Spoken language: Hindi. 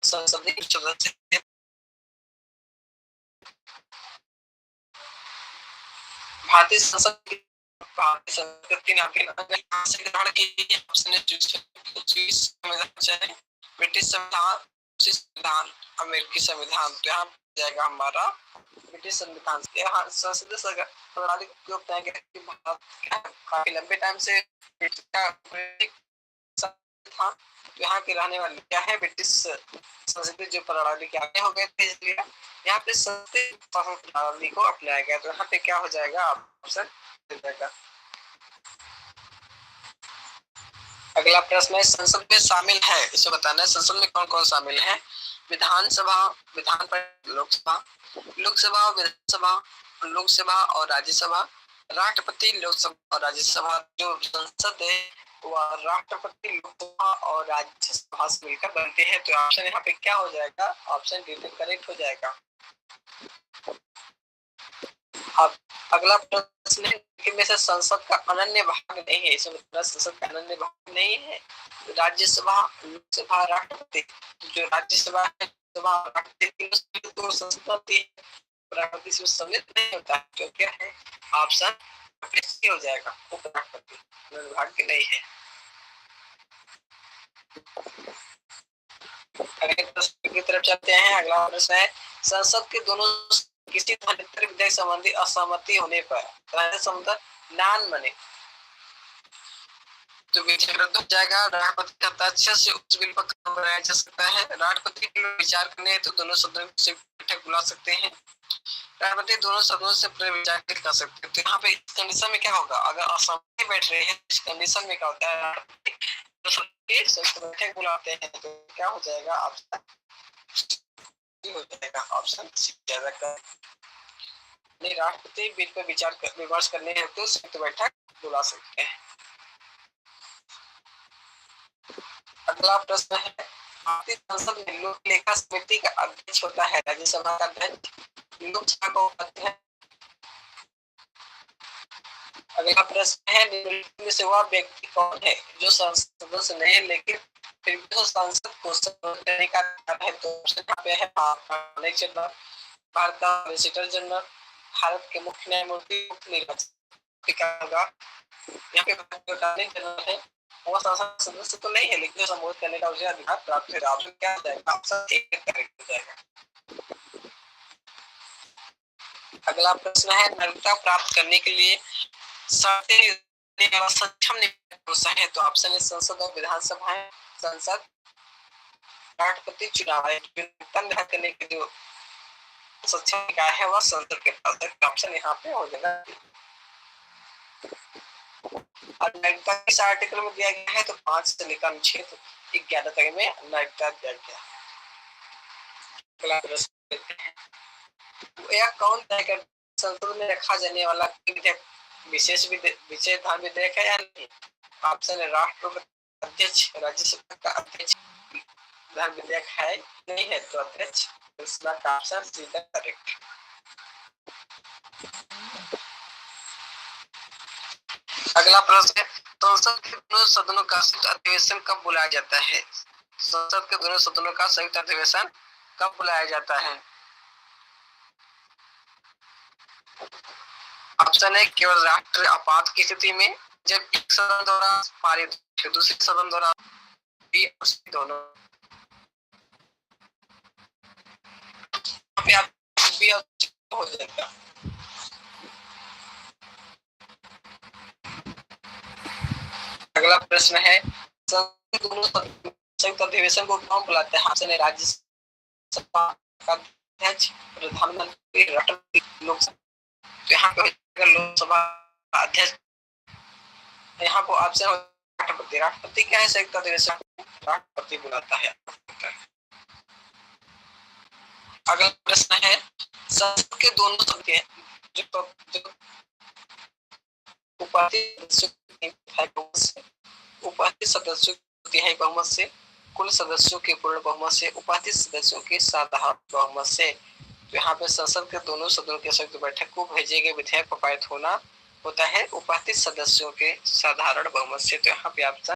संसदीय सदस्य भारतीय संसद की भारतीय संसद के 3 यहाँ से ग्रहण की ऑप्शन है ब्रिटिश संविधान, अमेरिकी संविधान। तो यहाँ जाएगा हमारा ब्रिटिश संविधान। यहाँ संसदीय प्रणाली का उपयोग कि भारत काफी लंबे टाइम से ब्रिटिश था, तो यहाँ के रहने वाले क्या है ब्रिटिश संसदीय जो प्रणाली के आगे हो गए थे, इसलिए यहाँ पे संसदीय प्रणाली को अपनाया गया। तो यहाँ पे क्या हो जाएगा ऑप्शन जाएगा। अगला प्रश्न है संसद में शामिल है, इसे बताना है संसद में कौन कौन शामिल है। विधानसभा, विधान परिषद, लोकसभा, लोकसभा और विधानसभा, लोकसभा और राज्यसभा, राष्ट्रपति, लोकसभा और राज्यसभा। जो संसद है वह राष्ट्रपति, लोकसभा और राज्यसभा से मिलकर बनते हैं। तो ऑप्शन यहाँ पे क्या हो जाएगा, ऑप्शन डी करेक्ट हो जाएगा। अब अगला प्रश्न है में से संसद का अनन्य भाग नहीं है, इसमें मतलब संसद का अनन्य भाग नहीं है। राज्यसभा, लोकसभा, राष्ट्रपति। जो राज्यसभा है, लोकसभा, राष्ट्रपति तो संसद होती है, राष्ट्रपति से सम्मिलित नहीं होता है। तो क्या है ऑप्शन हो जाएगा, उपराष्ट्रपति विभाग के नहीं है। अगले प्रश्न की तरफ चलते हैं। अगला प्रश्न है संसद के दोनों किसी धनवितरण विधेयक संबंधी असहमति होने पर नान बने तो विधेयक रद्द हो जाएगा। राष्ट्रपति के हस्ताक्षर से उस बिल पर कानून बनाया जा सकता है। राष्ट्रपति के लिए विचार करने तो दोनों सदनों से बैठक बुला सकते हैं। राष्ट्रपति दोनों सदनों से विचार कर सकते हैं। तो यहाँ पे इस कंडीशन में क्या होगा, अगर असहमति बैठ रहे हैं इस कंडीशन में क्या होता है, राष्ट्रपति बैठक बुलाते हैं। तो क्या हो जाएगा ऑप्शन हो जाएगा, ऑप्शन सी जाएगा। राष्ट्रपति बिल पर विचार विमर्श करने हेतु संयुक्त बैठक बुला सकते हैं। अगला प्रश्न है भारतीय संसद में लोक लेखा समिति का अध्यक्ष होता है राज्यसभा का अध्यक्ष, लोकसभा का उपाध्यक्ष। अगला प्रश्न है निम्नलिखित में से वह व्यक्ति कौन है जो संसद सदस्य नहीं है लेकिन फिर भी तो संसद को संबोधित करने का अधिकार है। तो ऑप्शन यहाँ पे है भारत का सॉलिसिटर जनरल, भारत के मुख्य न्यायमूर्ति, मुख्य निर्वाचन यहाँ पे जनरल है, वो संसद सदस्य तो नहीं है लेकिन संबोधित करने का उसे अधिकार प्राप्त है। ऑप्शन क्या हो जाएगा, ऑप्शन ए करेक्ट हो जाएगा। अगला प्रश्न है नागरिकता प्राप्त करने के लिए सक्षम है। तो ऑप्शन है संसद और विधानसभा है। संसद राष्ट्रपति चुनाव निर्धारित करने के जो सक्षम निकाय है वह संसद के पास है। ऑप्शन यहाँ पे हो जाएगा। और नागरिकता किस आर्टिकल में दिया गया है, तो 5 से लेकर अनुच्छेद 11 तक में नागरिकता दिया गया है। अगला प्रश्न यह कौन तय कर संसद में रखा जाने वाला विधेयक विशेष धारा विधेयक है या नहीं। ऑप्शन है राष्ट्रपति अध्यक्ष, राज्यसभा का अध्यक्ष धारा विधेयक है नहीं है, तो अध्यक्ष इसका ऑप्शन सीधा करेक्ट। अगला प्रश्न संसद के दोनों सदनों का संयुक्त अधिवेशन कब बुलाया जाता है। संसद के दोनों सदनों का संयुक्त अधिवेशन कब बुलाया जाता है। ऑप्शन है केवल राष्ट्रीय आपात की स्थिति में, जब एक सदन द्वारा पारित दूसरे सदन द्वारा भी दोनों हो जाएगा। अगला प्रश्न है दोनों संयुक्त अधिवेशन को कौन बुलाते हैं। ऑप्शन है राज्यसभा का अध्यक्ष, प्रधानमंत्री, राष्ट्रपति, लोकसभा। तो यहाँ पे लोकसभा अध्यक्ष, यहाँ को ऑप्शन राष्ट्रपति। राष्ट्रपति क्या है, संयुक्त अधिवेशन राष्ट्रपति बुलाता है। अगला प्रश्न है संसद के दोनों सदस्य उपस्थित सदस्यों की तिहाई बहुमत से, कुल सदस्यों के पूर्ण बहुमत से, उपस्थित सदस्यों के साधारण बहुमत से। तो यहाँ पे संसद के दोनों सदनों के संयुक्त बैठक को भेजे गए विधेयक पर पारित होना होता है उपस्थित सदस्यों के साधारण बहुमत से। तो यहाँ पे ऑप्शन